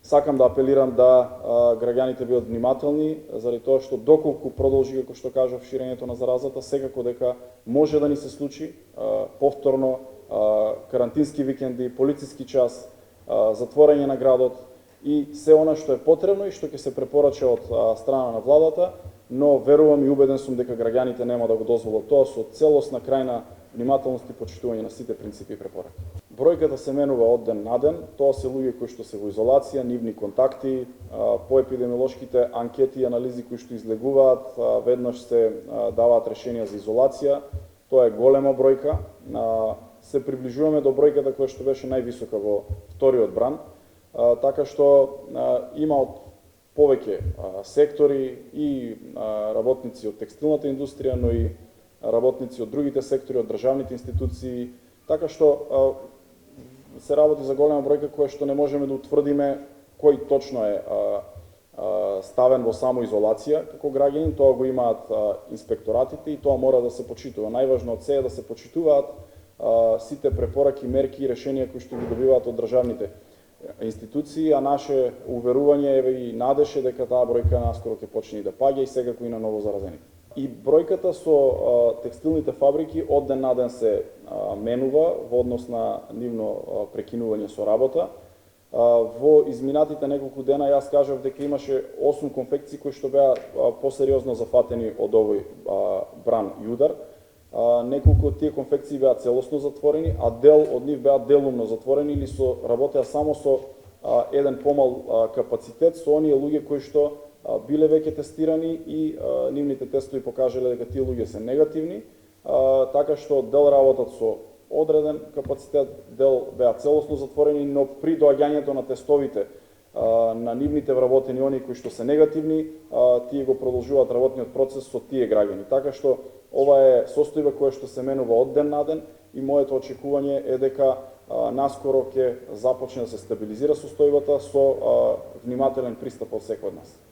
Сакам да апелирам да граѓаните бидат внимателни, заради тоа што доколку продолжи, како што кажав, ширењето на заразата, секако дека може да ни се случи повторно карантински викенди, полициски час, затворање на градот и се она што е потребно и што ќе се препорача од страна на владата, но верувам и убеден сум дека граѓаните нема да го дозволат тоа со целосна крајна внимателност и почитување на сите принципи и препораки. Бројката се менува од ден на ден, тоа се луѓе кои што се во изолација, нивни контакти, по епидемиолошките анкети и анализи кои што излегуваат, веднаш се даваат решенија за изолација, тоа е голема бројка, се приближуваме до бројката која што беше највисока во вториот бран, така што има од повеќе сектори и работници од текстилната индустрија, но и работници од другите сектори, од државните институции, така што се работи за голема бројка која што не можеме да утврдиме кој точно е ставен во самоизолација како граѓанин, тоа го имаат инспекторатите и тоа мора да се почитува. Најважно од се е да се почитуваат сите препораки, мерки и решенија кои што ги добиваат од државните институции, а наше уверување и надеж е дека таа бројка наскоро ќе почне да паѓа и секако и на ново заразените. И бројката со текстилните фабрики од ден на ден се менува во однос на нивно прекинување со работа. Во изминатите неколку дена јас кажав дека имаше 8 конфекции кои што беа посериозно зафатени од овој бран и удар. Неколку од тие конфекции беа целосно затворени, а дел од нив беа делумно затворени или работеа само со еден помал капацитет со оние луѓе кои што биле веќе тестирани и нивните тестови покажале дека тие луѓе се негативни, така што дел работат со одреден капацитет, дел беа целосно затворени, но при доаѓањето на тестовите на нивните вработени, оние кои што се негативни, тие го продолжуваат работниот процес со тие граѓани. Така што ова е состојба која што се менува од ден на ден и моето очекување е дека наскоро ќе започне да се стабилизира состојбата со внимателен пристап од секој од нас.